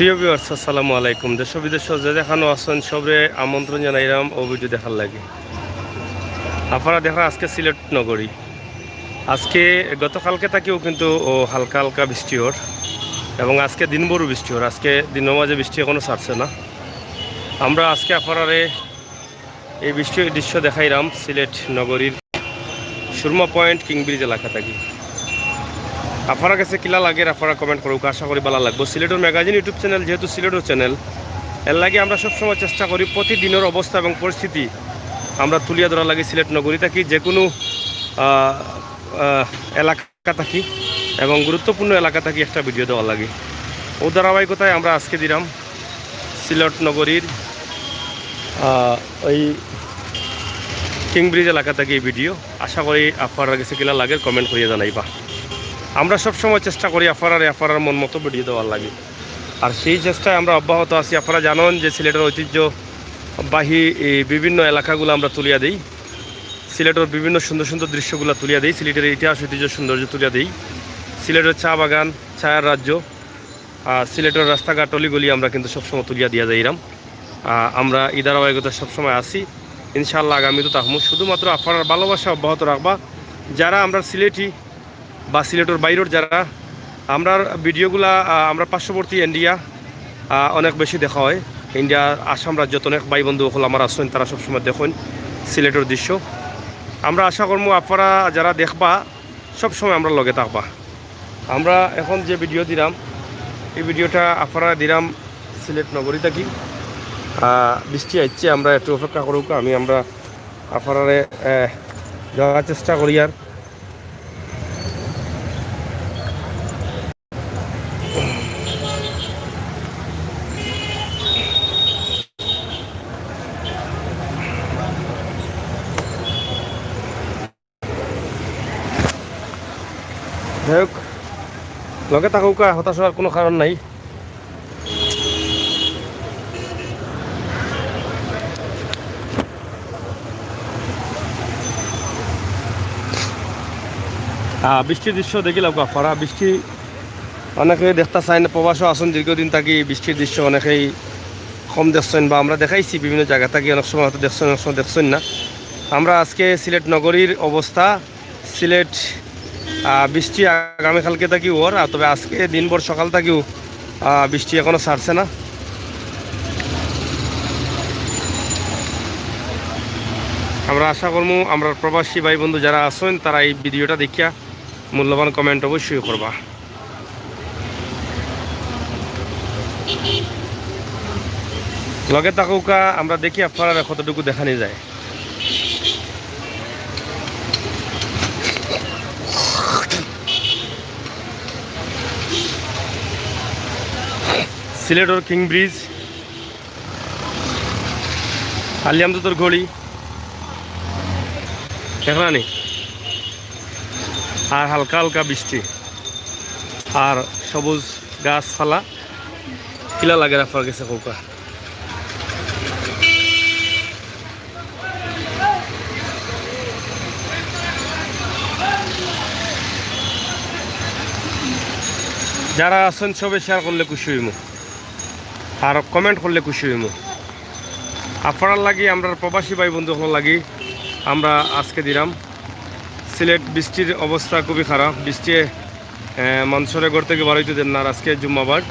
প্রিয় ভিউয়ার্স আসসালামু আলাইকুম। দেশ বিদেশ যে দেখানো আছেন সবরে আমন্ত্রণ জানাইলাম ও ভিডিও দেখার লাগে। আপনারা দেখা আজকে সিলেট নগরী আজকে গতকালকে তাকেও কিন্তু হালকা হালকা বৃষ্টি ওর এবং আজকে দিনভরও বৃষ্টি ওর। আজকে দিনের মাঝে বৃষ্টি এখনও ছাড়ছে না। আমরা আজকে আপনারারে এই বৃষ্টির দৃশ্য দেখাইলাম সিলেট নগরীর সুরমা পয়েন্ট কিং ব্রিজ এলাকা থাকি। আপনার কাছে কিলা লাগে আপনারা কমেন্ট করুক, আশা করি ভালো লাগবে। সিলেটের ম্যাগাজিন ইউটিউব চ্যানেল যেহেতু সিলেটের চ্যানেল, এর লাগে আমরা সবসময় চেষ্টা করি প্রতিদিনের অবস্থা এবং পরিস্থিতি আমরা তুলিয়া ধরা লাগে। সিলেট নগরী থাকি যে কোনো এলাকা থাকি এবং গুরুত্বপূর্ণ এলাকা থাকি একটা ভিডিও দেওয়া লাগে। ও ধারাবাহিকতায় আমরা আজকে দিলাম সিলেট নগরীর ওই কিং ব্রিজ এলাকা থেকে এই ভিডিও। আশা করি আপনারা কাছে কিলা লাগে কমেন্ট করিয়ে জানাইবা। আমরা সবসময় চেষ্টা করি আপনার মন মতো ভিডিও দেওয়ার লাগে, আর সেই চেষ্টায় আমরা অব্যাহত আছি। আপনারা জানেন যে সিলেটের ঐতিহ্যবাহী বিভিন্ন এলাকাগুলো আমরা তুলিয়া দিই, সিলেটের বিভিন্ন সুন্দর সুন্দর দৃশ্যগুলো তুলিয়া দিই, সিলেটের ইতিহাস ঐতিহ্য সৌন্দর্য তুলিয়া দিই, সিলেটের চা বাগান, ছায়ার রাজ্য, সিলেটের রাস্তাঘাট অলিগলি আমরা কিন্তু সবসময় তুলিয়া দিয়া যাইরাম। আমরা এই ধারাবাহিকতা সবসময় আসি, ইনশাআল্লাহ আগামী তো তাহমু। শুধুমাত্র আপনার ভালোবাসা অব্যাহত রাখবা। যারা আমরা সিলেটি বা সিলেটের বাইরের যারা আমরা ভিডিওগুলা আমরা পার্শ্ববর্তী ইন্ডিয়া অনেক বেশি দেখা হয়। ইন্ডিয়া আসাম রাজ্যত অনেক ভাই বন্ধু হল আমার আসেন, তারা সবসময় দেখেন সিলেটের দৃশ্য। আমরা আশা করবো আপনারা যারা দেখবা সবসময় আমরা লগে থাকবা। আমরা এখন যে ভিডিও দিলাম এই ভিডিওটা আপনারা দিলাম সিলেট নগরী থাকি। বৃষ্টি আসছে, আমরা একটু অপেক্ষা করুক। আমরা আপনারা যাওয়ার চেষ্টা করি। আর যাই হোক, লগে থাকুক, হতাশ হওয়ার কোনো কারণ নাই। বৃষ্টির দৃশ্য দেখিলাম আপনারা। বৃষ্টি অনেকেই দেখতে চায় না, প্রবাসও আসুন দীর্ঘদিন থাকি বৃষ্টির দৃশ্য অনেকেই কম দেখছেন বা আমরা দেখাইছি বিভিন্ন জায়গা থাকি, অনেক সময় হয়তো দেখছেন, অনেক সময় দেখছেন না। আমরা আজকে সিলেট নগরীর অবস্থা, সিলেট বৃষ্টি আগামীকালকে থাকি ওর, তবে আজকে দিনভর সকাল থাকেও বৃষ্টি এখনও ছাড়ছে না। আমরা আশা করবো আমরা প্রবাসী ভাই বন্ধু যারা আছেন তারা এই ভিডিওটা দেখিয়া মূল্যবান কমেন্ট অবশ্যই করবা। লগে থাকুকা, আমরা দেখি আপনারা কতটুকু দেখানি যায়। সিলেটের কিং ব্রিজ, আলিয়ামদুতর গড়ি এখানে, আর হালকা হালকা বৃষ্টি আর সবুজ গাছপালা কিলা লাগে আপনার গেছে কৌকা। যারা আছেন সবে শেয়ার করলে খুশি হইমু আর কমেন্ট করলে খুশি হইমু। আপনার লাগি আমরা প্রবাসী ভাই বন্ধু লাগি আমরা আজকে দিলাম সিলেট। বৃষ্টির অবস্থা খুবই খারাপ, বৃষ্টি মানুষের ঘর থেকে বাড়াইতে দেন না। আর আজকে জুম্মাবার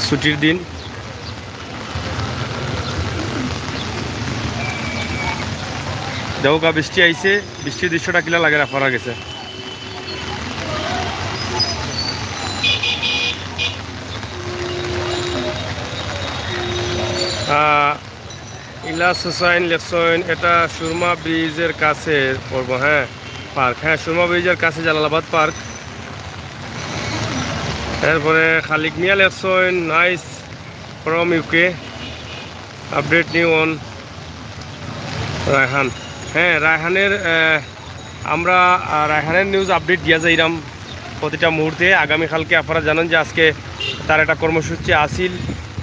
ছুটির দিন, দেওকা বৃষ্টি আইছে। বৃষ্টির দৃশ্যটা কিলা লাগে আপনারা গেছে। ইলাস হুসাইন লেকসইন, এটা সুরমা ব্রিজের কাছে পড়বো। হ্যাঁ পার্ক, হ্যাঁ সুরমা ব্রিজের কাছে জালালাবাদ পার্ক। এরপরে খালিক মিয়া লেকসইন, nice from UK, update new on Raihan. হ্যাঁ রায়হানের আমরা রায়হানের নিউজ আপডেট দিয়া যাইরাম প্রতিটা মুহূর্তে। আগামীকালকে আপনারা জানেন যে আজকে তার একটা কর্মসূচি আসিল,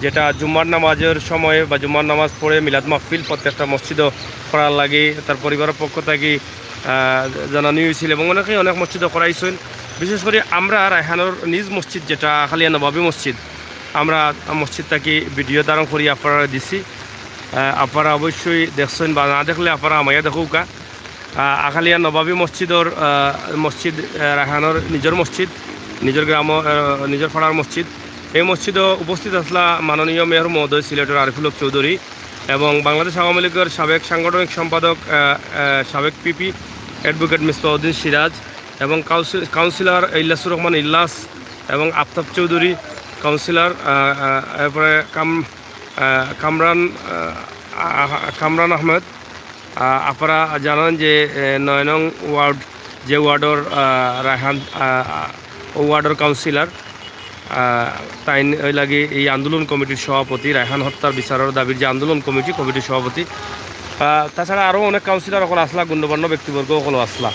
যেটা জুম্মার নামাজের সময়ে বা জুম্মার নামাজ পড়ে মিলাদ মাহফিল প্রত্যেকটা মসজিদও করার লাগে তার পরিবারের পক্ষ থেকে জানানো হয়েছিল এবং অনেকেই অনেক মসজিদও করাইছেন। বিশেষ করে আমরা রায়হানোর নিজ মসজিদ যেটা আখালিয়া নবাবী মসজিদ, আমরা মসজিদটাকে ভিডিও ধারণ করি আপনারা দিছি। আপনারা অবশ্যই দেখছেন বা না দেখলে আপনারা আমাকে দেখুকা। আখালিয়া নবাবী মসজিদর মসজিদ রায়হানোর নিজের মসজিদ, নিজের গ্রাম নিজের পাড়ার মসজিদ। এই মসজিদও উপস্থিত আসলা মাননীয় মেয়র মহোদয় সিলেটের আরিফুল হক চৌধুরী এবং বাংলাদেশ আওয়ামী লীগের সাবেক সাংগঠনিক সম্পাদক সাবেক পিপি অ্যাডভোকেট মিসবাউদ্দিন সিরাজ এবং কাউন্সিলর ইল্লাসুর রহমান ইল্লাস এবং আফতাব চৌধুরী কাউন্সিলর, এরপরে কামরান আহমেদ। আপনারা জানেন যে ৯ নং ওয়ার্ড যে ওয়ার্ডর রায়হান ওয়ার্ডর কাউন্সিলর তাই ওই লাগে এই আন্দোলন কমিটির সভাপতি, রায়হান হত্যার বিচারের দাবির যে আন্দোলন কমিটির সভাপতি। তাছাড়া আরও অনেক কাউন্সিলর সকল আসলা, গণ্যমান্য ব্যক্তিবর্গ সকল আসলা।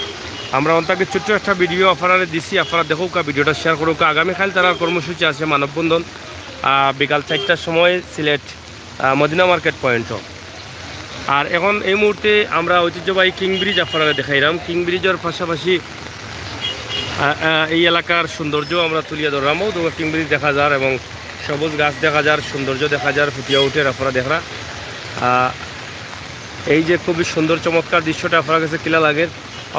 আমরা অন্তাকে ছোট্ট একটা ভিডিও আপনারা দিছি, আপনারা দেখুক, ভিডিওটা শেয়ার করুক। আগামীকাল তারা কর্মসূচি আছে মানববন্ধন বিকাল 4টার সময় সিলেট মদিনা মার্কেট পয়েন্টও। আর এখন এই মুহূর্তে আমরা ঐতিহ্যবাহী কিং ব্রিজ আপনারা দেখাইলাম। কিং ব্রিজের পাশাপাশি এই এলাকার সৌন্দর্য আমরা তুলিয়া ধরলামও। তো কিং ব্রিজ দেখা যার এবং সবুজ গাছ দেখা যার, সৌন্দর্য দেখা যার, ফুটিয়া উঠে আপনারা দেখরা। এই যে খুবই সুন্দর চমৎকার দৃশ্যটা আপনার কাছে কিলা লাগে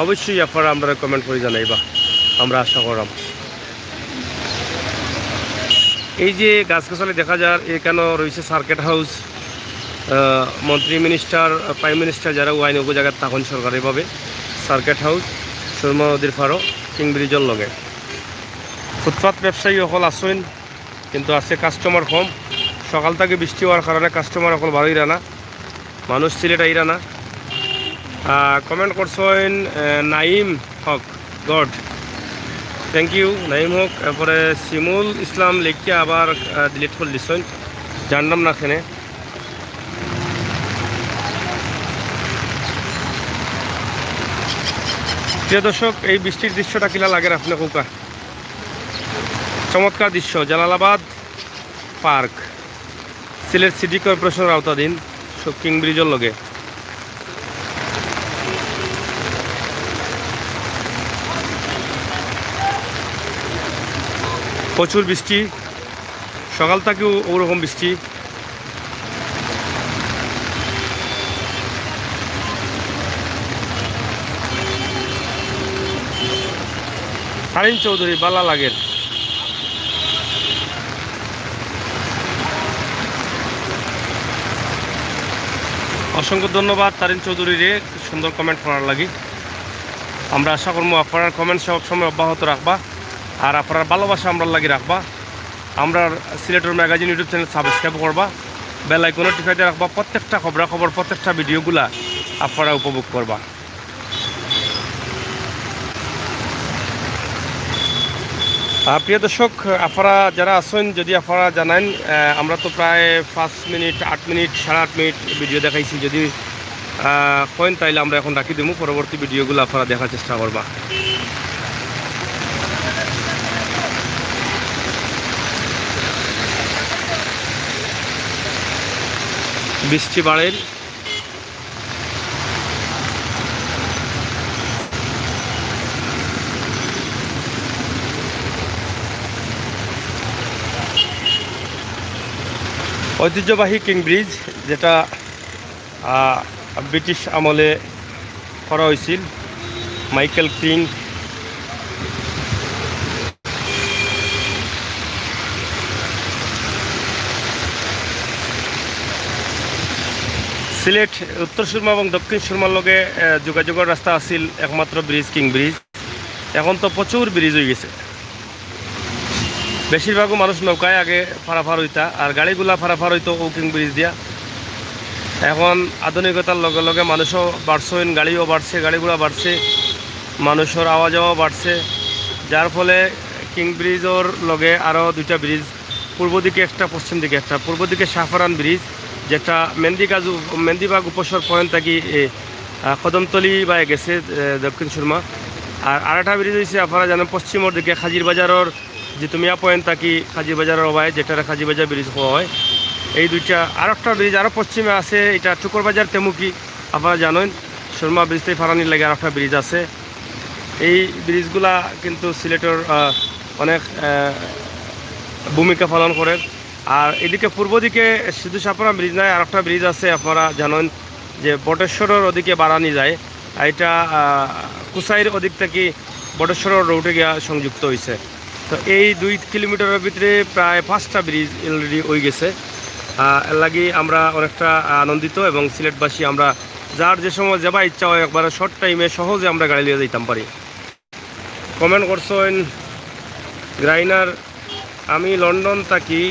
অবশ্যই আপনারা আমরা কমেন্ট করে জানাইবা, আমরা আশা করলাম। এই যে গাছগাছালি দেখা যার, এখানে রয়েছে সার্কিট হাউস। মন্ত্রী মিনিস্টার, প্রাইম মিনিস্টার যারা ওয়াইন ওগো জায়গায় তখন সরকারিভাবে সার্কিট হাউস সুরমা নদীর ফারো কিং ব্রিজের লগে। ফুটপাথ ব্যবসায়ী অকল আসেন কিন্তু আছে কাস্টমার কম। সকাল থেকে বৃষ্টি হওয়ার কারণে কাস্টমার অকল ভালো ইরা না, মানুষ সিলেট আইরা না। কমেন্ট করছেন নাইম হক, গড থ্যাংক ইউ নাইম হক। এরপরে শিমুল ইসলাম লিখিয়া আবার ডিলিট করে দিচ্ছেন, জানলাম না এখানে। প্রিয় দর্শক, এই বৃষ্টির দৃশ্যটা কিলা লাগে আপনি কোকা? চমৎকার দৃশ্য। জালালাবাদ পার্ক সিলেট সিটি কর্পোরেশনের আওতাধীন কিং ব্রিজের লগে। প্রচুর বৃষ্টি, সকাল থেকেও ওরকম বৃষ্টি। তারিন চৌধুরী বালা লাগের। অসংখ্য ধন্যবাদ তারিন চৌধুরীরে সুন্দর কমেন্ট করার লাগি। আমরা আশা করবো আপনার কমেন্ট সবসময় অব্যাহত রাখবা আর আপনার ভালোবাসা আমরা লাগি রাখবা। আমরা সিলেটের ম্যাগাজিন ইউটিউব চ্যানেল সাবস্ক্রাইব করবা, বেল আইকনে টিপাইতে রাখবা। প্রত্যেকটা খবর প্রত্যেকটা ভিডিওগুলা আপনারা উপভোগ করবা। প্রিয় দর্শক, আপনারা যারা আসেন যদি আপনারা জানান, আমরা তো প্রায় 5 মিনিট 8 মিনিট 8.5 মিনিট ভিডিও দেখাইছি। যদি কইন তাইলে আমরা এখন রাখি দেবো, পরবর্তী ভিডিওগুলো আপনারা দেখার চেষ্টা করবা। বৃষ্টি বাড়ের ঐতিহ্যবাহী কিং ব্রিজ, যেটা ব্রিটিশ আমলে করা হয়েছিল। মাইকেল কিং সিলেট উত্তর সুরমা এবং দক্ষিণ সুরমার লগে যোগাযোগের রাস্তা আছিল একমাত্র ব্রিজ কিং ব্রিজ। এখন তো প্রচুর ব্রিজ হয়ে গেছে। বেশিরভাগও মানুষ নৌকায় আগে ফারাফার হইতা, আর গাড়িগুলা ফারাফার হইতো ও কিং ব্রিজ দিয়া। এখন আধুনিকতার লগে লগে মানুষও বাড়ছে, গাড়িও বাড়ছে, গাড়িগুলো বাড়ছে, মানুষের আওয়া যাওয়া বাড়ছে। যার ফলে কিং ব্রিজের লগে আরও 2টা ব্রিজ, পূর্ব দিকে একটা, পশ্চিম দিকে একটা। পূর্ব দিকে শাহফারান ব্রিজ, যেটা মেন্দিবাগ উপসর পয়েন্ট থাকি কদমতলি বা গেছে দক্ষিণ সুরমা। আর আরেকটা ব্রিজ হয়েছে আপনারা জানেন পশ্চিমের দিকে খাজির বাজারের যে তুমিয়া পয়েন্ট থাকি খাজির বাজারের অবায়, যেটা খাজির বাজার ব্রিজ হওয়া হয়। এই 2টা। আর একটা ব্রিজ আরও পশ্চিমে আছে, এটা টুকর বাজার তেমুকি, আপনারা জানেন সুরমা ব্রিজ থেকে ফারানির লাগে আর একটা ব্রিজ আছে। এই ব্রিজগুলা কিন্তু সিলেটের অনেক ভূমিকা পালন করে। আর এদিকে পূর্ব দিকে শুধু সাপড়া ব্রিজ নয়, আর একটা ব্রিজ আছে আপনারা জানেন যে বটেশ্বরের ওদিকে বাড়ানি যায়, এটা কুসাইর ওদিক থেকে বটেশ্বরের রোডে গিয়া সংযুক্ত হয়েছে। তো এই 2 কিলোমিটারের ভিতরে প্রায় 5টা ব্রিজ অলরেডি হয়ে গেছে। এর লাগি আমরা অনেকটা আনন্দিত, এবং সিলেটবাসী আমরা যার যে সময় যাবা ইচ্ছা হয় একবার শর্ট টাইমে সহজে আমরা গাড়ি নিয়ে যাইতাম পারি। কমেন্ট করছেন গ্রাইনার, আমি লন্ডন থাকি,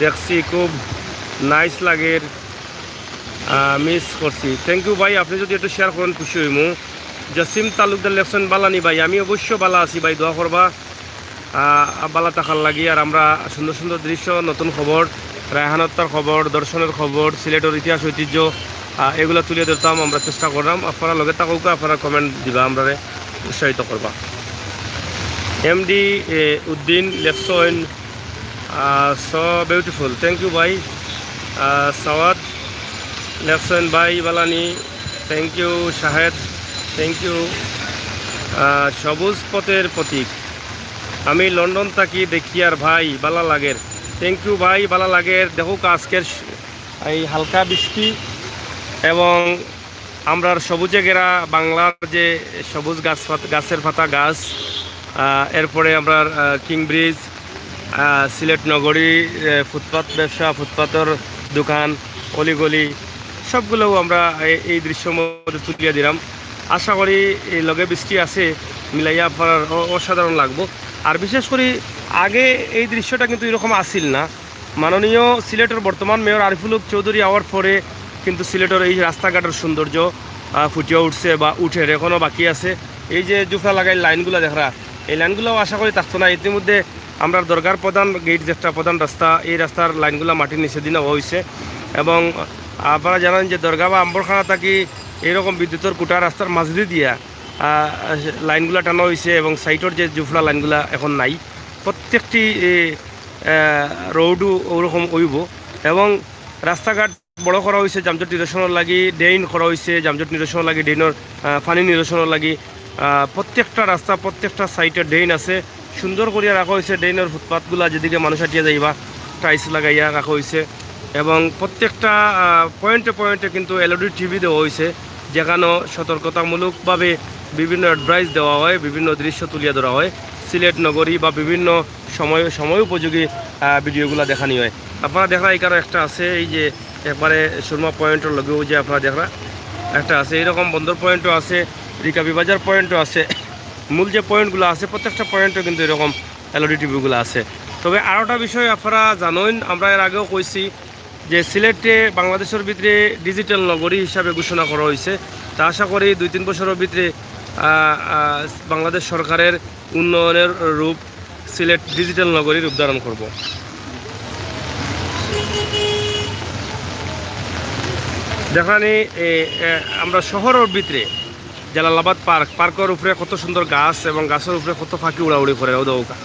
দেখছি খুব নাইস লাগে, মিস করছি। থ্যাংক ইউ ভাই, আপনি যদি একটু শেয়ার করেন খুশি হইমু। জসিম তালুকদার লেখছেন বালানি ভাই, আমি অবশ্য বালা আছি ভাই, দোয়া করবা বালা থাকার লাগি। আর আমরা সুন্দর সুন্দর দৃশ্য, নতুন খবর, রায়হানত্তার খবর, দর্শনের খবর, সিলেটের ইতিহাস ঐতিহ্য এগুলো তুলে ধরতাম আমরা চেষ্টা করলাম। আপনারা লগে থাকুক, আপনারা কমেন্ট দিবা, আমরা উৎসাহিত করবা। এমডি উদ্দিন লেখছেন সো বিউটিফুল, থ্যাংক ইউ ভাই। সাওয়াদ লেখছেন ভাই বালানি, thank you. Shahed, thank you. সবুজ পথের প্রতীক, আমি লন্ডন থাকি, দেখি আর ভাই বালা লাগের, থ্যাংক ইউ ভাই, বালা লাগের। দেখুক আজকের এই হালকা বৃষ্টি এবং আমরা সবুজে ঘেরা বাংলার যে সবুজ গাছের পাতা গাছ, এরপরে আমরা কিং ব্রিজ, সিলেট নগরী, ফুটপাত ব্যবসা, ফুটপাতের দোকান, অলিগলি সবগুলোও আমরা এই দৃশ্যের মধ্যে তুলিয়ে দিলাম। আশা করি এই লগে বৃষ্টি আছে মিলাইয়া আপনার অসাধারণ লাগবো। আর বিশেষ করে আগে এই দৃশ্যটা কিন্তু এরকম আসিল না। মাননীয় সিলেটের বর্তমান মেয়র আরিফুল হক চৌধুরী হওয়ার পরে কিন্তু সিলেটের এই রাস্তাঘাটের সৌন্দর্য ফুটিয়ে উঠছে বা উঠের এখনও বাকি আছে। এই যে জুফা লাগাই লাইনগুলো দেখা, এই লাইনগুলোও আশা করি থাকতো না। ইতিমধ্যে আমরা দরগার প্রধান গেট, যেটা প্রধান রাস্তা, এই রাস্তার লাইনগুলো মাটির নিচে দিনে হয়েছে। এবং আপনারা জানেন যে দরগা বা আম্বরখানা থাকি এইরকম বিদ্যুতের কুটা রাস্তার মাঝদি দিয়া লাইনগুলো টানা হয়েছে, এবং সাইটের যে জুফলা লাইনগুলো এখন নাই। প্রত্যেকটি রোডও ওরকম হইব, এবং রাস্তাঘাট বড় করা হয়েছে যানজট নিরসনের লাগি, ড্রেন করা হয়েছে যানজট নিরসনের লাগি, ড্রেনের পানি নিরসনের লাগি। প্রত্যেকটা রাস্তা, প্রত্যেকটা সাইটে ড্রেন আছে, সুন্দর করিয়া রাখা হয়েছে। ড্রেনের ফুটপাথগুলো যেদিকে মানুষ হাঁটিয়ে যাইবা টাইলস লাগাইয়া রাখা হয়েছে, এবং প্রত্যেকটা পয়েন্টে পয়েন্টে কিন্তু এলইডি টিভি দেওয়া হয়েছে, যেখানে সতর্কতামূলকভাবে বিভিন্ন অ্যাডভাইস দেওয়া হয়, বিভিন্ন দৃশ্য তুলিয়ে ধরা হয় সিলেট নগরী বা বিভিন্ন সময় উপযোগী ভিডিওগুলো দেখানি হয়। আপনারা দেখা এই কারো একটা আছে, এই যে একবারে সুরমা পয়েন্টের লগেও যে আপনারা দেখা একটা আছে, এইরকম বন্দর পয়েন্টও আছে, রিকাবি বাজার পয়েন্টও আছে। মূল যে পয়েন্টগুলো আছে প্রত্যেকটা পয়েন্টও কিন্তু এরকম এলইডি টিভিগুলো আছে। তবে আরোটা বিষয় আপনারা জানেন, আমরা এর আগেও কইছি যে সিলেটে বাংলাদেশের ভিতরে ডিজিটাল নগরী হিসাবে ঘোষণা করা হয়েছে। তা আশা করি 2-3 বছরের ভিতরে বাংলাদেশ সরকারের উন্নয়নের রূপ সিলেট ডিজিটাল নগরী রূপ ধারণ করব। দেখানি আমরা শহরের ভিতরে জালালাবাদ পার্কের উপরে কত সুন্দর গাছ, এবং গাছের উপরে কত পাখি উড়াউড়ি করে দৌকা।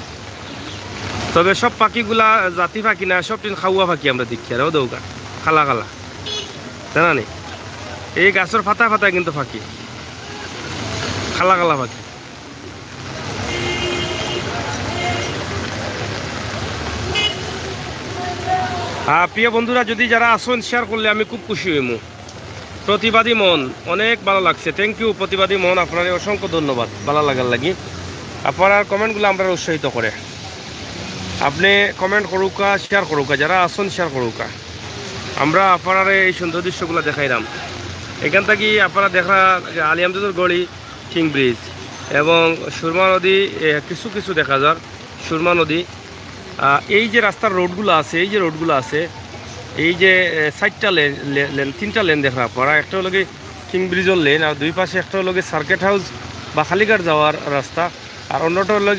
তবে সব পাখিগুলা জাতি পাখি না, সব দিন খাওয়া পাখি আমরা দেখি আর দৌকা খালা খালা, জানানি এই গাছের ফাতা ফাতায় কিন্তু পাখি খালা খালা পাখি। প্রিয় বন্ধুরা, যদি যারা আসেন শেয়ার করলে আমি খুব খুশি হইমু। প্রতিবাদী মন, অনেক ভালো লাগছে, থ্যাংক ইউ প্রতিবাদী মন, আপনার অসংখ্য ধন্যবাদ ভালো লাগার লাগি। আপনার কমেন্টগুলো আমরা উৎসাহিত করে, আপনি কমেন্ট করুকা, শেয়ার করুকা, যারা আসেন শেয়ার করুকা। আমরা আপনার এই সুন্দর দৃশ্যগুলো দেখাইলাম। এখান থেকে আপনারা দেখা আলী আমজাদের গড়ি, কিং ব্রিজ এবং সুরমা নদী কিছু কিছু দেখা যায়। সুরমা নদী, এই যে রাস্তার রোডগুলো আছে, এই যে রোডগুলো আছে, এই যে 4টা লেন 3টা লেন দেখা আপনারা। একটা হলো কিং ব্রিজের লেন, আর দুই পাশে একটা হলো সার্কিট হাউস বা খালিঘাট যাওয়ার রাস্তা, আর অন্যটা হলো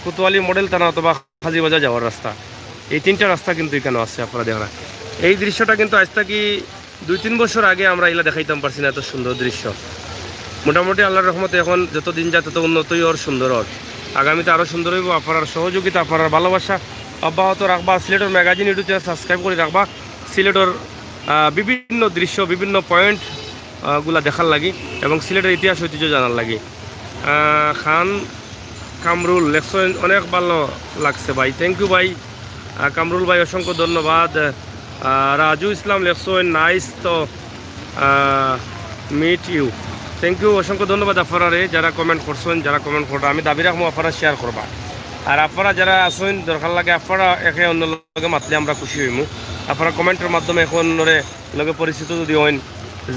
কোতোয়ালি মডেল থানা অথবা হাজিবাজার যাওয়ার রাস্তা। এই 3টা রাস্তা কিন্তু এখানে আছে আপনারা দেখা। এই দৃশ্যটা কিন্তু আজ থেকে 2-3 বছর আগে আমরা এগুলো দেখাইতাম পারছি না, এত সুন্দর দৃশ্য। মোটামুটি আল্লাহর রহমতে এখন যত দিন যায় তত উন্নতই ওর সুন্দর ওর, আগামীতে আরও সুন্দর হইব। আপনার সহযোগিতা, আপনার ভালোবাসা অব্যাহত রাখবা। সিলেটের ম্যাগাজিন ইউটিউব চ্যানেল সাবস্ক্রাইব করে রাখবা। সিলেটের বিভিন্ন দৃশ্য, বিভিন্ন পয়েন্টগুলা দেখার লাগি এবং সিলেটের ইতিহাস ঐতিহ্য জানার লাগি। খান কামরুল লেখছেন অনেক ভালো লাগছে ভাই, থ্যাংক ইউ ভাই। কামরুল ভাই অসংখ্য ধন্যবাদ। রাজু ইসলাম লেখছেন নাইস তো মিট ইউ, থ্যাংক ইউ, অসংখ্য ধন্যবাদ আপনারা যারা কমেন্ট করছেন, যারা কমেন্ট করবেন আমি দাবি রাখবো আপনারা শেয়ার করবা। আর আপনারা যারা আসেন দরকার লাগে আপনারা একে অন্য লগে মাতলে আমরা খুশি হইমু। আপনারা কমেন্টের মাধ্যমে এখন লগে পরিচিত যদি হইন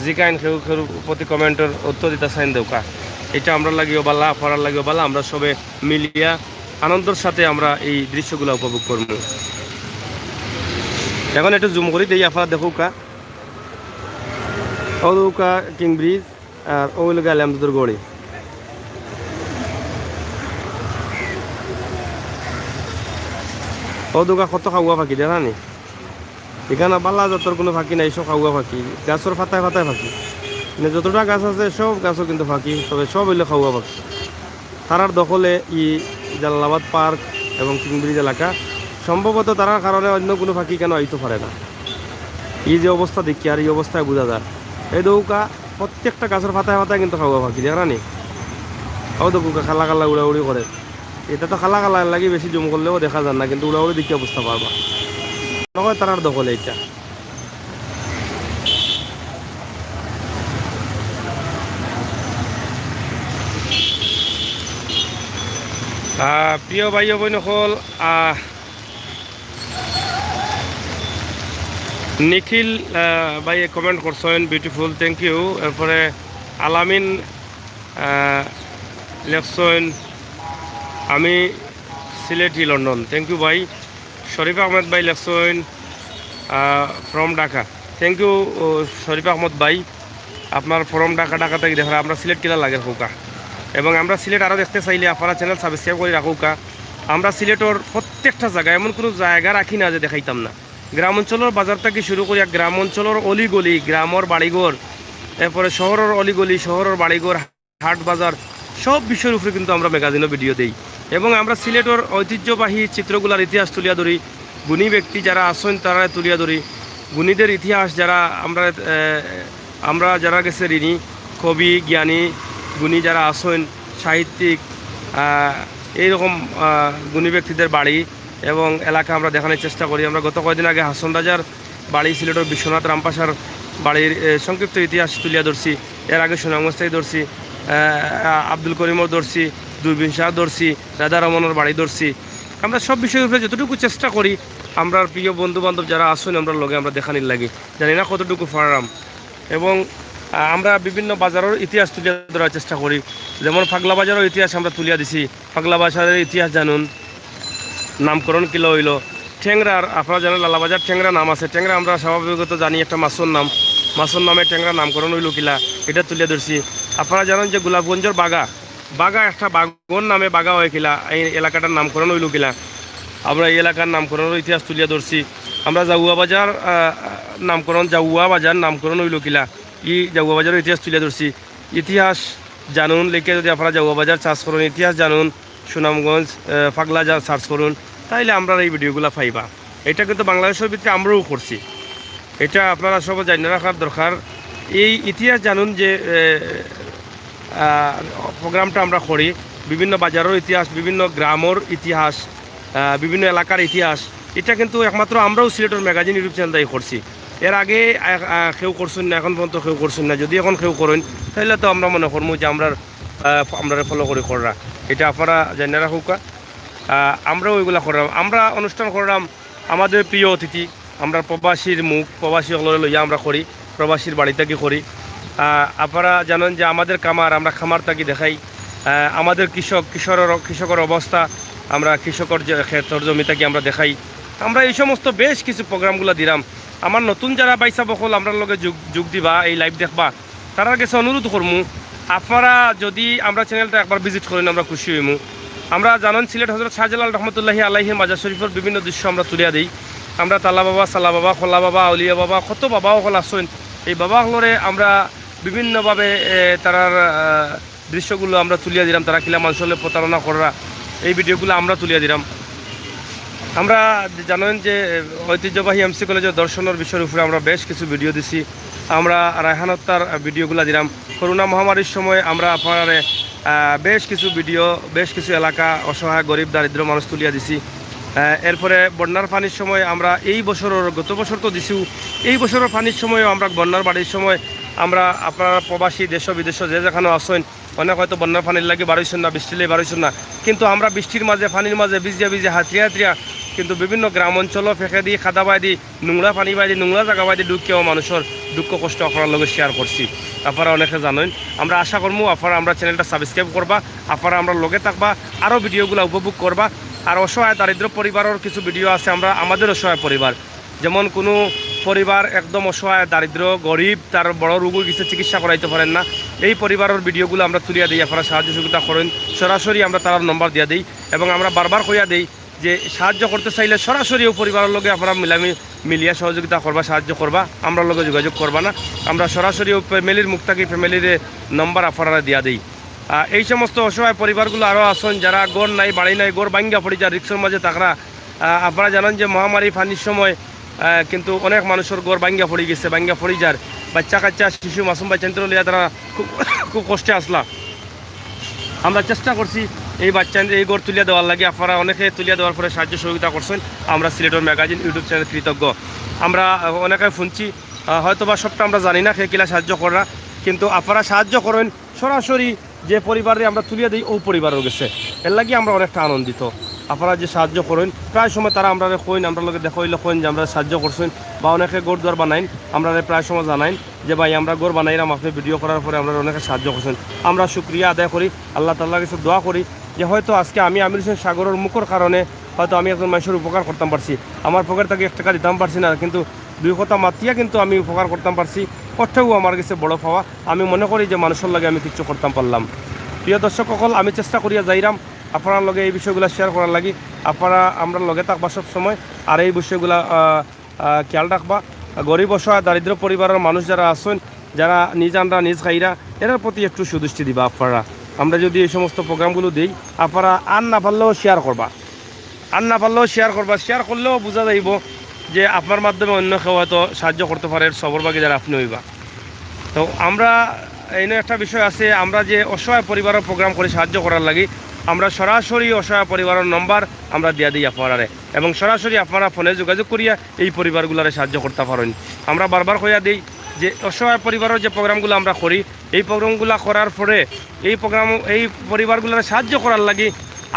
জিকাইন খেউ খেউ প্রতি কমেন্টের উত্তর দিতে চাইন দেউকা, এটা আমরা লাগিও বালা আপনারা লাগিও বালা, আমরা সবে মিলিয়া আনন্দের সাথে আমরা এই দৃশ্যগুলো উপভোগ করব। এখন একটু জুম করি দিই আপনারা দেখুকা, ওকা কিং ব্রিজ আর ওই লগে আলহামদুর গড়ি। ও দুগা কত খাওয়া ফাঁকি দেখা নি, এখানে বাল্লা যতর কোনো ফাঁকি নাই, সব খাওয়া ফাঁকি, গাছের ফাতায় ফাতায় ফাঁকি, মানে যতটা গাছ আছে সব গাছও কিন্তু ফাঁকি, তবে সব হইলে খাওয়া ফাঁকি। তারার দখলে জালালাবাদ পার্ক এবং কিং ব্রিজ এলাকা, সম্ভবত তারার কারণে অন্য কোনো ফাঁকি কেন আইতে পারে না। এই যে অবস্থা দেখি আর এই অবস্থায় বোঝা যায়, এই দৌকা প্রত্যেকটা গাছের ফাতায় ফাতায় কিন্তু খাওয়া ফাঁকি দেখা নি। ও দৌকা খালা খালা উড়াউড়ি করে, এটা তো খালা খালা লাগি বেশি জম করলেও দেখা যায় না, কিন্তু উড়াউড়ি দেখি অবস্থা পারবা নয় তারার দখলে এটা। প্রিয় ভাই বোন সকল, নিখিল ভাই কমেন্ট করছেন বিউটিফুল, থ্যাংক ইউ। এরপরে আলামিন লেখছেন আমি সিলেটি লন্ডন, থ্যাংক ইউ ভাই। শরীফ আহমেদ ভাই লেখছেন ফ্রম ঢাকা, থ্যাংক ইউ শরীফ আহমদ ভাই, আপনার ফ্রম ঢাকা থেকে দেখা আমরা সিলেট কিলা লাগে হোকা, এবং আমরা সিলেট আরও দেখতে চাইলে আপনারা চ্যানেল সাবস্ক্রাইব করে রাখুকা। আমরা সিলেটের প্রত্যেকটা জায়গায় এমন কোনো জায়গা রাখি না যে দেখাইতাম না। গ্রাম অঞ্চলের বাজার থেকে শুরু করিয়া গ্রাম অঞ্চলের অলিগলি, গ্রামের বাড়িঘর, এরপরে শহরের অলিগলি, শহরের বাড়িঘর, হাট বাজার, সব বিষয়ের উপরে কিন্তু আমরা ম্যাগাজিনও ভিডিও দিই। এবং আমরা সিলেটের ঐতিহ্যবাহী চিত্রগুলার ইতিহাস তুলিয়া ধরি, গুণী ব্যক্তি যারা আসেন তারা তুলিয়া ধরি, গুণীদের ইতিহাস যারা আমরা যারা গেছে ঋণী, কবি জ্ঞানী গুণী যারা আসেন, সাহিত্যিক, এইরকম গুণী ব্যক্তিদের বাড়ি এবং এলাকা আমরা দেখানোর চেষ্টা করি। আমরা গত কয়েকদিন আগে হাসন রাজার বাড়ি, সিলেটের বিশ্বনাথ রামপাশার বাড়ির সংক্ষিপ্ত ইতিহাস তুলিয়া ধরছি। এর আগে সুনামগঞ্জ থেকে ধরছি, আব্দুল করিমর ধরছি, দূরবীন শাহ ধরছি, রাধা রমনের বাড়ি ধরছি। আমরা সব বিষয়ের উপরে যতটুকু চেষ্টা করি, আমরা প্রিয় বন্ধু বান্ধব যারা আসেন আমরা লগে আমরা দেখানির লাগে, জানি না কতটুকু ফারাম। এবং আমরা বিভিন্ন বাজারের ইতিহাস তুলিয়া ধরার চেষ্টা করি, যেমন পাগলা বাজারের ইতিহাস আমরা তুলিয়া দিছি। পাগলা বাজারের ইতিহাস জানুন, নামকরণ কিলো হইল ঠেংরার, আপনারা জানেন লালাবাজার ঠেংরা নাম আছে, ঠেংরা আমরা স্বাভাবিকত জানি একটা মাছর নাম, মাছর নামে ঠেংরা নামকরণ হইল কিলা, এটা তুলিয়া ধরছি। আপনারা জানেন যে গোলাপগঞ্জের বাগা একটা বাগন নামে বাগা হয় কিলা, এই এলাকাটার নামকরণ হইল কিলা, আমরা এই এলাকার নামকরণের ইতিহাস তুলিয়া ধরছি। আমরা জাউয়া বাজার নামকরণ হইল কিলা, জাউয়া বাজারের ইতিহাস তুলিয়া ধরছি। ইতিহাস জানুন লিখে যদি আপনারা জাউয়া বাজার সার্চ করুন, ইতিহাস জানুন সুনামগঞ্জ পাগলা সার্চ করুন, তাইলে আমরা এই ভিডিওগুলো পাইবা। এটা কিন্তু বাংলাদেশের ভিতরে আমরাও করছি, এটা আপনারা সব জানিয়ে রাখার দরকার। এই ইতিহাস জানুন যে প্রোগ্রামটা আমরা করি, বিভিন্ন বাজারের ইতিহাস, বিভিন্ন গ্রামের ইতিহাস, বিভিন্ন এলাকার ইতিহাস, এটা কিন্তু একমাত্র আমরাও সিলেটের ম্যাগাজিন ইউটিউব চ্যানেল দায়ী করছি। এর আগে কেউ করছেন না, এখন পর্যন্ত কেউ করছেন না। যদি এখন কেউ করেন তাহলে তো আমরা মনে করবো যে আমরা ফলো করে কররা, এটা আপনারা জানিয়ে রাখুকা। আমরাও ওইগুলা করলাম, আমরা অনুষ্ঠান করলাম আমাদের প্রিয় অতিথি, আমরা প্রবাসীর মুখ, প্রবাসী হলে লইয়া আমরা করি, প্রবাসীর বাড়ি থেকে করি। আপনারা জানেন যে আমাদের কামার, আমরা খামার থাকি দেখাই, আমাদের কৃষকের অবস্থা, আমরা কৃষকের যে ক্ষেতর জমি থাকি আমরা দেখাই। আমরা এই সমস্ত বেশ কিছু প্রোগ্রামগুলো দিলাম। আমার নতুন যারা বাইসা বকল আমরা লগে যোগ দিবা, এই লাইভ দেখবা, তারার কাছে অনুরোধ করমু আপনারা যদি আমরা চ্যানেলটা একবার ভিজিট করেন আমরা খুশি হইমু। আমরা জানেন সিলেট হজরত শাহজালাল রহমতুল্লাহি আলাইহির মাজার শরীফের বিভিন্ন দৃশ্য আমরা তুলিয়া দিই। আমরা তালা বাবা, সালা বাবা, খোলা বাবা, আউলিয়া বাবা, কত বাবাও হল আসেন, এই বাবাগুলোরে আমরা বিভিন্নভাবে তারার দৃশ্যগুলো আমরা তুলিয়া দিলাম, তারা কিলা মানুষের প্রতারণা করা, এই ভিডিওগুলো আমরা তুলিয়া দিলাম। আমরা জানেন যে ঐতিহ্যবাহী এমসি কলেজের দর্শনের বিষয়ের উপরে আমরা বেশ কিছু ভিডিও দিছি। আমরা রায়হান হত্যার ভিডিওগুলো দিলাম। করোনা মহামারীর সময় আমরা আপনার বেশ কিছু ভিডিও, বেশ কিছু এলাকা অসহায় গরিব দারিদ্র মানুষ তুলিয়া দিছি। এরপরে বন্যার পানির সময় আমরা এই বছরের, গত বছর তো দিছিও, এই বছরের পানির সময়ও আমরা বন্যার বাড়ির সময় আমরা আপনারা প্রবাসী দেশ বিদেশ যে যেখানে আসেন, অনেক হয়তো বন্যার পানির লাগে বাড়াইছেন না, বৃষ্টিলে বাড়াইছেন না, কিন্তু আমরা বৃষ্টির মাঝে পানির মাঝে ভিজিয়া ভিজিয়া হাতরিয়া হাতরিয়া কিন্তু বিভিন্ন গ্রাম অঞ্চলও ফেঁকে দিয়ে খাদা বাই দিয়ে নোংরা পানি বাই দিয়ে নোংরা জায়গা বাই দিয়ে ঢুকিয়েও মানুষের দুঃখ কষ্ট আপনার লগে শেয়ার করছি। আপনারা অনেকে জানেন। আমরা আশা করবো আপনারা আমরা চ্যানেলটা সাবস্ক্রাইব করবা, আপনারা আমরা লগে থাকবা, আরও ভিডিওগুলো উপভোগ করবা। আর অসহায় দারিদ্র পরিবারের কিছু ভিডিও আছে, আমরা আমাদের অসহায় পরিবার, যেমন কোনো পরিবার একদম অসহায় দারিদ্র গরিব, তার বড় রোগ কিছু চিকিৎসা করাইতে পারেন না, এই পরিবারের ভিডিওগুলো আমরা তুলিয়া দিই, আপনারা সাহায্য সহযোগিতা করেন। সরাসরি আমরা তার নম্বর দিয়া দিই এবং আমরা বারবার কইয়া দিই যে সাহায্য করতে চাইলে সরাসরি ও পরিবারের লগে আপনারা মিলিয়া সহযোগিতা করবা, সাহায্য করবা, আমরা লগে যোগাযোগ করবা না। আমরা সরাসরি ও ফ্যামিলির মুখ থাকি ফ্যামিলির নম্বর আপনারা দিয়া দিই। এই সমস্ত অসহায় পরিবারগুলো আরও আসুন, যারা গড় নাই বাড়ি নাই, গড় ভাঙ্গা পড়ি যা রিক্সের মাঝে তাকরা। আপনারা জানেন যে মহামারী পানির সময় কিন্তু অনেক মানুষের গড় ভাঙ্গা পড়ে গেছে, ভাঙ্গা পড়ি যার বাচ্চা কাচ্চা শিশু মাসুম বাচ্চা লিয়া তারা খুব কষ্টে আসলা। আমরা চেষ্টা করছি এই বাচ্চা এই গড় তুলিয়া দেওয়ার লাগে, আপনারা অনেকে তুলিয়া দেওয়ার পরে সাহায্য সহযোগিতা করছেন। আমরা সিলেটের ম্যাগাজিন ইউটিউব চ্যানেল কৃতজ্ঞ। আমরা অনেকে শুনছি, হয়তো বা সবটা আমরা জানি না কে কিলা সাহায্য করা, কিন্তু আপনারা সাহায্য করেন সরাসরি যে পরিবারে আমরা তুলিয়া দিই ও পরিবারও গেছে, এর লাগে আমরা অনেকটা আনন্দিত। আপনারা যে সাহায্য করেন প্রায় সময় তারা আমরা কইন, আমরা লোকে দেখাইলে কইন যে আমরা সাহায্য করছেন, বা অনেকে গোড় দুয়ার বানাইন, আমরা প্রায় সময় জানাইন যে ভাই আমরা গোড় বানাইলাম, আপনি ভিডিও করার পরে আমরা অনেকে সাহায্য করছেন। আমরা শুক্রিয়া আদায় করি, আল্লাহ তাআলার কাছে দোয়া করি যে হয়তো আজকে আমি আমির হোসেন সাগরের মুখের কারণে হয়তো আমি একজন মানুষের উপকার করতাম পারছি, আমার পকেট থেকে 1 টাকা দিতাম পারছি না, কিন্তু 2 কথা মাতিয়া কিন্তু আমি উপকার করতাম পারছি, ওটাও আমার কাছে বড় পাওয়া। আমি মনে করি যে মানুষের লাগে আমি কিছু করতাম পারলাম। প্রিয় দর্শক সকল, আমি চেষ্টা করিয়া যাইরাম আপনার লগে এই বিষয়গুলো শেয়ার করার লাগি, আপনারা আমরা লগে থাকবা সব সময়, আর এই বিষয়গুলা খেয়াল রাখবা। গরিব অসহায় দারিদ্র পরিবারের মানুষ যারা আছেন, যারা নিজ আনরা নিজ খাইরা, এর প্রতি একটু সুদৃষ্টি দিবা আপনারা। আমরা যদি এই সমস্ত প্রোগ্রামগুলো দিই, আপনারা আর না পারলেও শেয়ার করবা, আর না পারলেও শেয়ার করবা, শেয়ার করলেও বোঝা যাইব যে আপনার মাধ্যমে অন্য কেউ হয়তো সাহায্য করতে পারে, সবরভাগে যারা আপনি হইবা। তো আমরা এই একটা বিষয় আছে, আমরা যে অসহায় পরিবারের প্রোগ্রাম করি সাহায্য করার লাগি, আমরা সরাসরি অসহায় পরিবারের নম্বর আমরা দিয়া দিই আপনারা, এবং সরাসরি আপনারা ফোনে যোগাযোগ করিয়া এই পরিবারগুলোরে সাহায্য করতে পারেন। আমরা বারবার কইয়া দিই যে অসহায় পরিবারের যে প্রোগ্রামগুলো আমরা করি, এই প্রোগ্রামগুলো করার পরে এই পরিবারগুলোর সাহায্য করার লাগি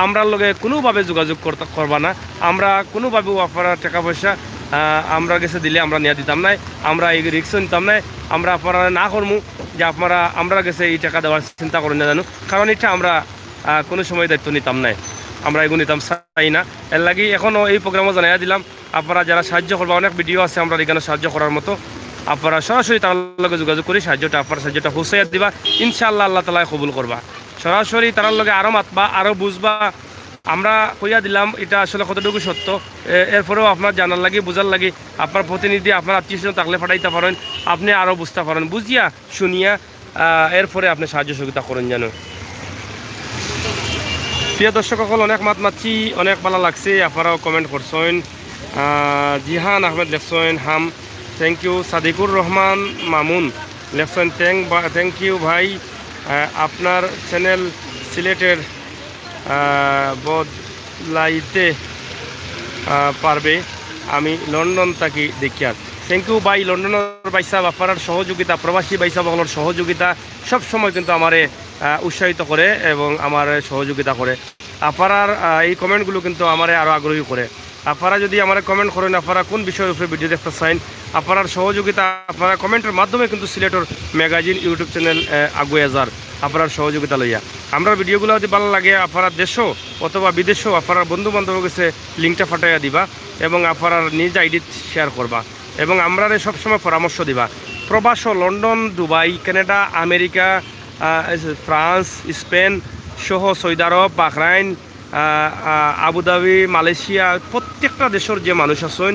আমরা লগে কোনোভাবে যোগাযোগ করবা না, আমরা কোনোভাবেও আপনারা টাকা পয়সা আমরা কাছে দিলে আমরা নিয়ে দিতাম না, আমরা এই রিক্স নিতাম না, আমরা আপনারা না করবো যে আপনারা আমরা কাছে এই টাকা দেওয়ার চিন্তা করেন না জানো, কারণ এটা আমরা কোনো সময় দায়িত্ব নিতাম না, আমরা এগুলো নিতাম চাই না। এর লাগি এখনও এই প্রোগ্রামও জানাইয়া দিলাম, আপনারা যারা সাহায্য করবা, অনেক ভিডিও আছে আমরা এখানে সাহায্য করার মতো, আপনারা সরাসরি তার লগে যোগাযোগ করি সাহায্যটা আপনার সাহায্যটা হুসাইয়া দিবা, ইনশাআল্লাহ আল্লাহ তাআলা কবুল করবা। সরাসরি তার লগে আরও মাতবা, আরও বুঝবা। আমরা কইয়া দিলাম এটা আসলে কতটুকু সত্য, এরপরেও আপনার জানার লাগে বোঝার লাগে, আপনার প্রতিনিধি আপনার আত্মীয় থাকলে পাঠাইতে পারেন, আপনি আরও বুঝতে পারেন, বুঝিয়া শুনিয়া এরপরে আপনি সাহায্য সহযোগিতা করেন যেন। প্রিয় দর্শক সকল, অনেক মাত মাতছি, অনেক ভালো লাগছে, আপনারাও কমেন্ট করছেন। জিহান আহমেদ লেখছেন হাম, থ্যাংক ইউ। সাদিকুর রহমান মামুন লেখছেন থ্যাংক ইউ ভাই, আপনার চ্যানেল সিলেটের বদলাইতে পারবে, আমি লন্ডন থাকি দেখিয়া। থ্যাংক ইউ ভাই, লন্ডনের বাইসাব আপনার সহযোগিতা, প্রবাসী বাইসাবগুলোর সহযোগিতা সবসময় কিন্তু আমারে উৎসাহিত করে এবং আমার সহযোগিতা করে। আপনার এই কমেন্টগুলো কিন্তু আমারে আরও আগ্রহী করে। আপনারা যদি আমার কমেন্ট করেন আপনারা কোন বিষয়ের উপরে ভিডিও দেখতে চান, আপনার সহযোগিতা আপনারা কমেন্টের মাধ্যমে কিন্তু সিলেটের ম্যাগাজিন ইউটিউব চ্যানেল আগুয়ে যার আপনার সহযোগিতা লইয়া। আমরা ভিডিওগুলো যদি ভালো লাগে আপনারা দেশও অথবা বিদেশেও আপনার বন্ধু বান্ধব কাছে লিঙ্কটা ফাটাইয়া দিবা এবং আপনার নিজ আইডি শেয়ার করবা এবং আমরা সবসময় পরামর্শ দিবা। প্রবাস London, Dubai, Canada, America, France, Spain সহ সৌদি আরব, বাহরাইন, আবুধাবি, মালয়েশিয়া, প্রত্যেকটা দেশের যে মানুষ আছেন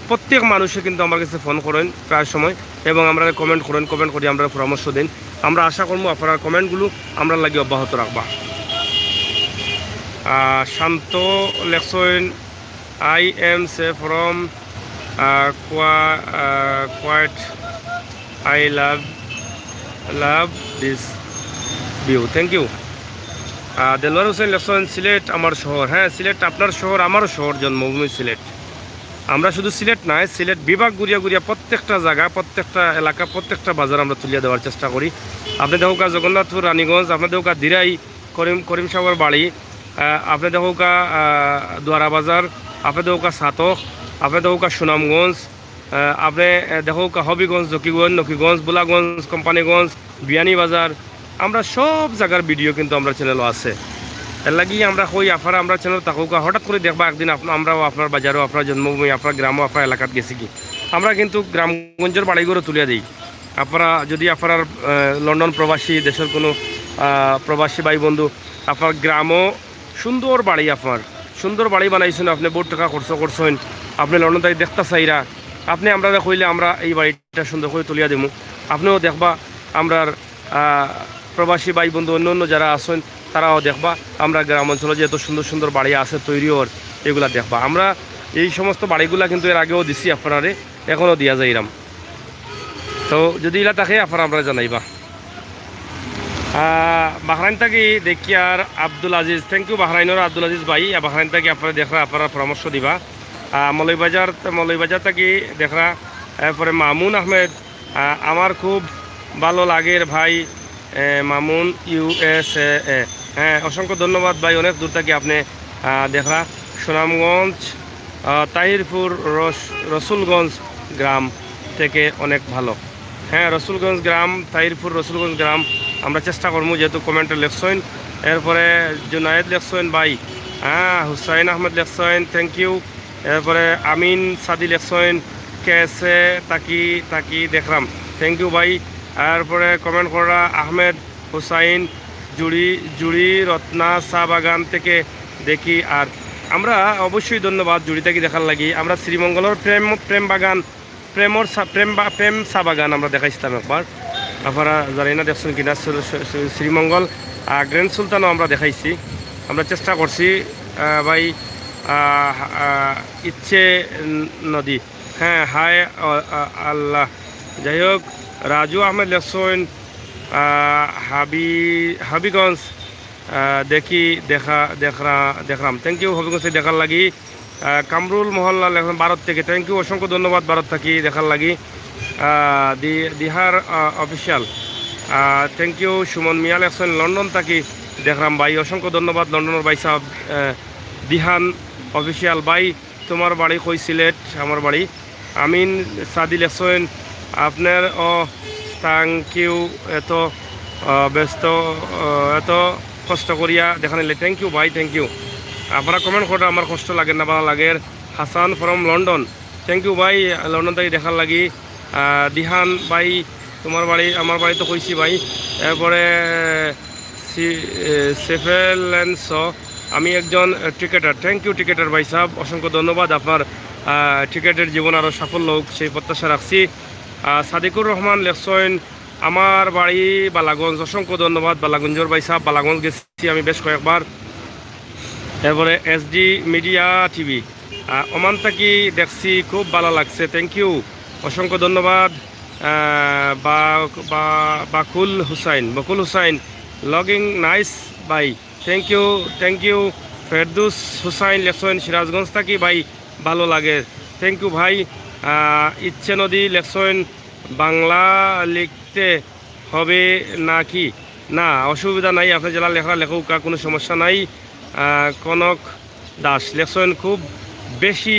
প্রত্যেক মানুষে কিন্তু আমার কাছে ফোন করেন প্রায় সময় এবং আমরা কমেন্ট করি, আমরা পরামর্শ দিন। আমরা আশা করবো আপনার কমেন্টগুলো আমরা লাগে অব্যাহত রাখবা। শান্ত লেখছেন I am say from quite, I love this view, thank you. Delwar Hossain লেখছেন সিলেট আমার শহর। হ্যাঁ, সিলেট আপনার শহর, আমারও শহর, জন্মভূমি সিলেট। আমরা শুধু সিলেট নয়, সিলেট বিভাগ ঘুরিয়া ঘুরিয়া প্রত্যেকটা জায়গা, প্রত্যেকটা এলাকা, প্রত্যেকটা বাজার আমরা তুলিয়ে দেওয়ার চেষ্টা করি। আপনি দেখুকা জগন্নাথপুর, রানীগঞ্জ, আপনি দেখুকা দিরাই, করিম সাগর বাড়ি, আপনি দেখুকা দুয়ারা বাজার, আপনি দেখুকা সাতক, আপনি দেখুকা সুনামগঞ্জ, আপনি দেখুকা হবিগঞ্জ, জকিগঞ্জ, নকিগঞ্জ, বুলাগঞ্জ, কোম্পানিগঞ্জ, বিয়ানীবাজার। আমরা সব জায়গার ভিডিও কিন্তু আমরা চ্যানেলও আছে। এর লাগি আমরা কই আপনারা আমরা চ্যানেল তাকুকা হঠাৎ করে দেখবা একদিন আমরাও আপনার বাজারও, আপনার জন্মভূমি, আপনার গ্রামও, আপনার এলাকাত গেছি কি আমরা কিন্তু গ্রামগঞ্জের বাড়িগুলো তুলে দিই। আপনারা যদি আপনার লন্ডন প্রবাসী, দেশের কোনো প্রবাসী ভাই বন্ধু, আপনার গ্রামও সুন্দর বাড়ি, আপনার সুন্দর বাড়ি বানাইছেন, আপনি বহুত টাকা খরচ করছেন, আপনি লন্ডন তাই দেখতে চাইরা, আপনি আমরা কইলে আমরা এই বাড়িটা সুন্দর করে তুলিয়া দেবো। আপনিও দেখবা আমরার প্রবাসী ভাই বন্ধু অন্য অন্য যারা আছেন তারাও দেখবা আমরা গ্রাম অঞ্চলে যে এত সুন্দর সুন্দর বাড়ি আছে তৈরি ওর, এগুলা দেখবা। আমরা এই সমস্ত বাড়িগুলা কিন্তু এর আগেও দিছি আপনারে, এখনও দিয়া যাইরাম। তো যদি এলা থাকে আপনারা আমরা জানাইবা। বাহরাইন থাকি দেখি আর আব্দুল আজিজ, থ্যাংক ইউ বাহরাইনের আব্দুল আজিজ ভাই। বাহরাইন থাকি আপনারা দেখরা, আপনারা পরামর্শ দিবা। মৌলভীবাজার থাকি দেখরা, এরপরে মামুন আহমেদ, আমার খুব ভালো লাগের ভাই মামুন USA। হ্যাঁ, অসংখ্য ধন্যবাদ ভাই, অনেক দূর থেকে আপনি দেখরা। সুনামগঞ্জ, তাহিরপুর, রসুলগঞ্জ গ্রাম থেকে অনেক ভালো। হ্যাঁ, রসুলগঞ্জ গ্রাম, তাহিরপুর, রসুলগঞ্জ গ্রাম আমরা চেষ্টা করবো, যেহেতু কমেন্টে লেখছেন। এরপরে জুনায়েদ লেখছেন ভাই, হ্যাঁ, হুসাইন আহমেদ লেখছেন, থ্যাংক ইউ। এরপরে আমিন সাদি লেখছেন, কেসে তাকি দেখলাম, থ্যাংক ইউ ভাই। এরপরে কমেন্ট করা আহমেদ হুসাইন, জুড়ি রত্না চা বাগান থেকে দেখি। আর আমরা অবশ্যই ধন্যবাদ জুড়ি থেকে দেখার লাগি। আমরা শ্রীমঙ্গলের প্রেম বাগান, প্রেম চা বাগান আমরা দেখাইছিলাম একবার, আপনারা জানি না দেখছেন কিনা। শ্রীমঙ্গল গ্র্যান্ড সুলতানও আমরা দেখাইছি, আমরা চেষ্টা করছি ভাই। ইচ্ছে নদী, হ্যাঁ, হায় আল্লাহ। যাই হোক, রাজু আহমেদ লেখছেন হাবিগঞ্জ দেখলাম, থ্যাংক ইউ হবিগঞ্জে দেখার লাগি। কামরুল মহল্লা লেখেন ভারত থেকে, থ্যাংক ইউ, অসংখ্য ধন্যবাদ ভারত থাকি দেখার লাগি। দিহার official, thank you. Suman Mia লেখছেন লন্ডন থাকি দেখলাম ভাই, অসংখ্য ধন্যবাদ লন্ডনের ভাই সাহেব। দিহান অফিসিয়াল ভাই, তোমার বাড়ি কই? সিলেট আমার বাড়ি। আমিন সাদি লেখছেন আপনার থ্যাংক ইউ, এত ব্যস্ত এত কষ্ট করিয়া দেখান, থ্যাংক ইউ ভাই, থ্যাংক ইউ। আপনারা কমেন্ট করে আমার কষ্ট লাগে না, ভালো লাগে। Hasan from London, thank you ভাই, লন্ডন থেকে দেখার লাগি। দিহান ভাই, তোমার বাড়ি? আমার বাড়ি তো কইছি ভাই। এরপরে সেফেলেন্স, আমি একজন ক্রিকেটার, থ্যাংক ইউ ক্রিকেটার ভাই সাহেব, অসংখ্য ধন্যবাদ। আপনার ক্রিকেটের জীবন আরও সাফল্য হোক সেই প্রত্যাশা রাখছি। সাদিকুর রহমান লেখছেন আমার বাড়ি বালাগঞ্জ, অসংখ্য ধন্যবাদ বালাগঞ্জের ভাই সাহেব, বালাগঞ্জ গেছি আমি বেশ কয়েকবার। এরপরে SD মিডিয়া TV, ওমান থাকি দেখছি, খুব ভালো লাগছে, থ্যাংক ইউ, অসংখ্য ধন্যবাদ। বকুল হুসাইন লগিং নাইস ভাই, থ্যাংক ইউ। ফেরদুস হুসাইন লেখছেন সিরাজগঞ্জ থাকি ভাই, ভালো লাগে, থ্যাংক ইউ ভাই। ইচ্ছে নদী লেখছেন বাংলা লিখতে হবে নাকি? না, অসুবিধা নাই, আপনার জেলা লেখা কোনো সমস্যা নাই। কনক দাস লেখছেন খুব বেশি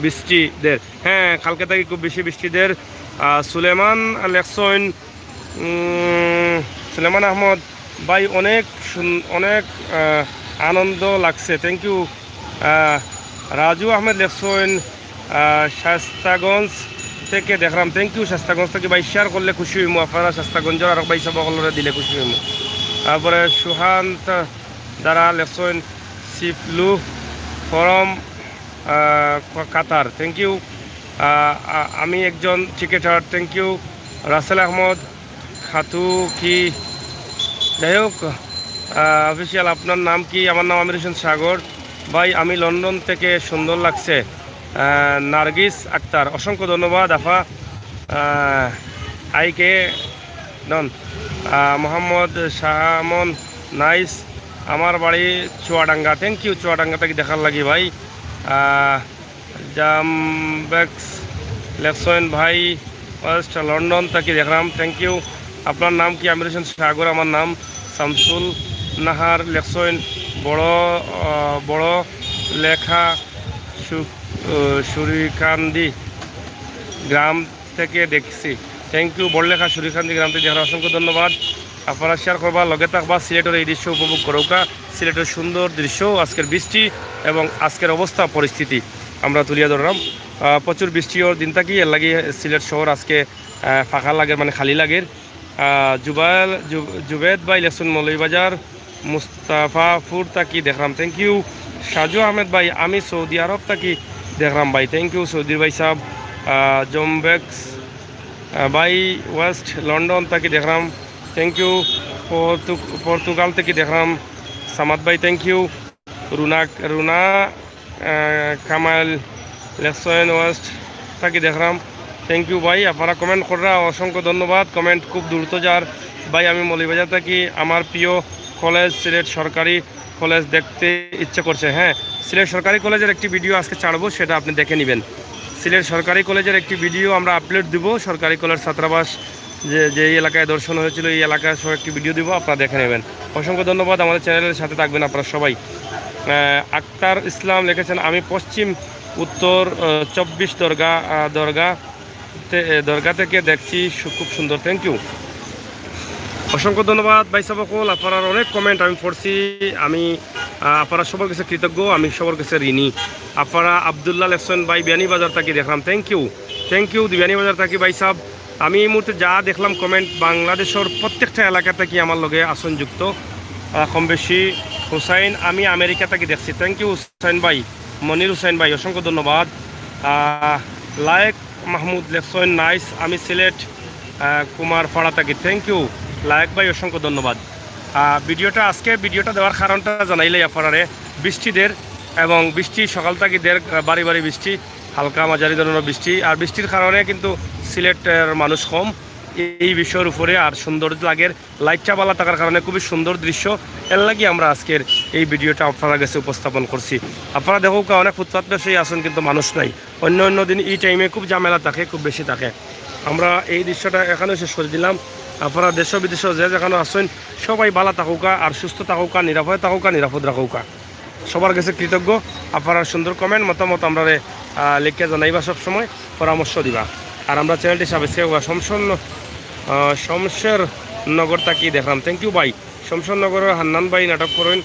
বৃষ্টিদের, হ্যাঁ, কালকে থেকে খুব বেশি বৃষ্টিদের। সুলেমান লেখছেন, সুলেমান আহমদ ভাই, অনেক আনন্দ লাগছে, থ্যাংক ইউ। রাজু আহমেদ লেখছেন শাস্তাগঞ্জ থেকে দেখলাম, থ্যাংক ইউ। শাস্তাগঞ্জ থেকে ভাই শেয়ার করলে খুশি হইমু, আপনারা শাস্তাগঞ্জের আর ভাই সকলরে দিলে খুশি হইমু। তারপরে সুহান্ত দ্বারা লেখছেন সিফলু ফরম কাতার, থ্যাংক ইউ। আমি একজন cricketer, thank you. Rasel Ahmad খাতু কি, যাই হোক অফিসিয়াল, আপনার নাম কি? আমার নাম আমির হোসেন সাগর ভাই, আমি লন্ডন থেকে, সুন্দর লাগছে। নার্গিস আক্তার, অসংখ্য ধন্যবাদ আফা। আইকে ডন। মোহাম্মদ শাহমন নাইস। আমার বাড়ি চুয়াডাঙ্গা, থ্যাংক ইউ চুয়াডাঙ্গা থেকে দেখার লাগি ভাই। জামবেক্স লেফসন ভাই ওয়েস্ট লন্ডন থেকে দেখলাম, থ্যাংক ইউ। আপনার নাম কি? আমির হোসেন সাগর। আমার নাম শামসুল নাহার লেখসইন। বড় বড় লেখা সুরিকান্দি গ্রাম থেকে দেখছি, থ্যাংক ইউ। বড়লেখা সুরিকান্দি গ্রাম থেকে দেখার অসংখ্য ধন্যবাদ। আপনারা শেয়ার করবা, লগে থাকবা, সিলেটের এই দৃশ্য উপভোগ করোকা। সিলেটের সুন্দর দৃশ্য, আজকের বৃষ্টি এবং আজকের অবস্থা পরিস্থিতি আমরা তুলিয়া ধরলাম। প্রচুর বৃষ্টির দিন থাকি, এর লাগে সিলেট শহর আজকে ফাঁকা লাগে, মানে খালি লাগে। জুবেদ ভাই লেসুন মৌলভীবাজার মুস্তাফাপুর তাকি দেখলাম, থ্যাংক ইউ। সাজু আহমেদ ভাই আমি সৌদি আরব তাকি দেখলাম ভাই, থ্যাংক ইউ সৌদির ভাই সাহেব। জমবেক্স ভাই ওয়েস্ট লন্ডন তাকি দেখলাম, থ্যাংক ইউ। পর্তুগাল থেকে দেখলাম সামাদ ভাই, থ্যাংক ইউ। রুনা কামাল লেসন ওয়েস্ট তাকি দেখলাম, থ্যাংক ইউ ভাই। আপনারা কমেন্ট করা অসংখ্য ধন্যবাদ, কমেন্ট খুব দ্রুত যার ভাই। আমি মৌলভীবাজার থাকি, আমার প্রিয় কলেজ সিলেট সরকারি কলেজ দেখতে ইচ্ছে করছে। হ্যাঁ, সিলেট সরকারি কলেজের একটি ভিডিও আজকে ছাড়বো, সেটা আপনি দেখে নেবেন। সিলেট সরকারি কলেজের একটি ভিডিও আমরা আপলোড দিব, সরকারি কলেজ ছাত্রাবাস যে এলাকায় দর্শন হয়েছিল এই এলাকায় সব একটি ভিডিও দিব, আপনারা দেখে নেবেন। অসংখ্য ধন্যবাদ, আমাদের চ্যানেলের সাথে থাকবেন আপনারা সবাই। আক্তার ইসলাম লিখেছেন আমি পশ্চিম উত্তর 24 দরগা থেকে দেখছি, খুব সুন্দর, থ্যাংক ইউ। অসংখ্য ধন্যবাদ ভাই সাবকুল, আপনার অনেক কমেন্ট আমি পড়ছি। আমি আপনারা সবার কাছে কৃতজ্ঞ, আমি সবার কাছে ঋণী। আপনারা আবদুল্লাহ লেসন ভাই বিয়ানীবাজার থাকি দেখলাম, thank you, thank you Beanibazar থাকি ভাই সাহেব। আমি এই মুহূর্তে যা দেখলাম কমেন্ট, বাংলাদেশের প্রত্যেকটা এলাকা থেকে আমার লগে আসন যুক্ত কম বেশি। হুসাইন আমি আমেরিকা থেকে দেখছি, থ্যাংক ইউ হুসাইন ভাই। মনির হুসাইন ভাই অসংখ্য ধন্যবাদ। লায়েক মাহমুদ লেসন নাইস, আমি সিলেট কুমার পাড়া থাকি, থ্যাংক ইউ লায়েক ভাই, অসংখ্য ধন্যবাদ। ভিডিওটা দেওয়ার কারণটা জানাইলেই আপনারে বৃষ্টিদের এবং বৃষ্টি সকাল থেকে বাড়ি বাড়ি বৃষ্টি, হালকা মাঝারি ধরনের বৃষ্টি, আর বৃষ্টির কারণে কিন্তু সিলেটের মানুষ কম এই বিষয়ের উপরে। আর সুন্দর লাগের লাইটটা বালা থাকার কারণে খুবই সুন্দর দৃশ্য, এর লাগে আমরা আজকের এই ভিডিওটা আপনারা কাছে উপস্থাপন করছি। আপনারা দেখো অনেক ফুটপাত ব্যবসায়ী আসেন কিন্তু মানুষ নাই। অন্য দিন এই টাইমে খুব ঝামেলা থাকে, খুব বেশি থাকে। আমরা এই দৃশ্যটা এখানেও শেষ করে দিলাম। আপনারা দেশ বিদেশ যেখানে আসেন সবাই ভালো থাকুকা, আর সুস্থ থাকুকা, নিরাপদে থাকুকা, নিরাপদ রাখুকা। সবার কাছে কৃতজ্ঞ। আপনারা সুন্দর কমেন্ট মতামত আমরা লিখে জানাইবা, সবসময় পরামর্শ দিবা। আর আমরা চ্যানেলটি সাবস্ক্রাইব করা। শমশেরনগর তাকি দেখলাম, থ্যাংক ইউ ভাই। শমশেরনগরের হান্নান ভাই নাটক করেন,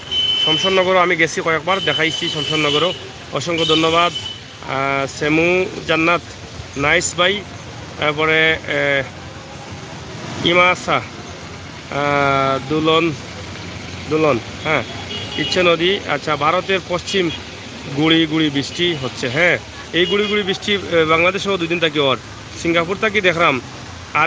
শমশেরনগরও আমি গেছি কয়েকবার, দেখাইছি শমশেরনগরও, অসংখ্য ধন্যবাদ। সেমু জান্নাত নাইস ভাই। তারপরে ইমাসা দুলন হ্যাঁ, ইচ্ছে নদী। আচ্ছা, ভারতের পশ্চিম গুড়ি বৃষ্টি হচ্ছে। হ্যাঁ, এই গুড়ি বৃষ্টি বাংলাদেশেও 2 দিন থাকি। ওর সিঙ্গাপুর থাকি দেখলাম।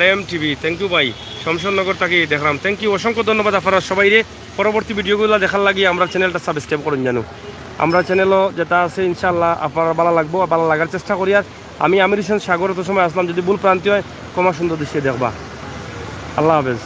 RM টিভি, থ্যাংক ইউ ভাই। শমশেরনগর থাকি দেখলাম, থ্যাংক ইউ, অসংখ্য ধন্যবাদ আপনারা সবাই রে। পরবর্তী ভিডিওগুলো দেখার লাগি আমরা চ্যানেলটা সাবস্ক্রাইব করুন জানো। আমরা চ্যানেলও যেটা আছে ইনশাল্লাহ আপনারা ভালো লাগবো, ভালো লাগার চেষ্টা করি। আর আমি আমির হোসেন সাগর তো সময় আসলাম, যদি ভুল প্রান্তি হয় ক্ষমা সুন্দর দৃশ্যে দেখবা। আল্লাহ হাফেজ।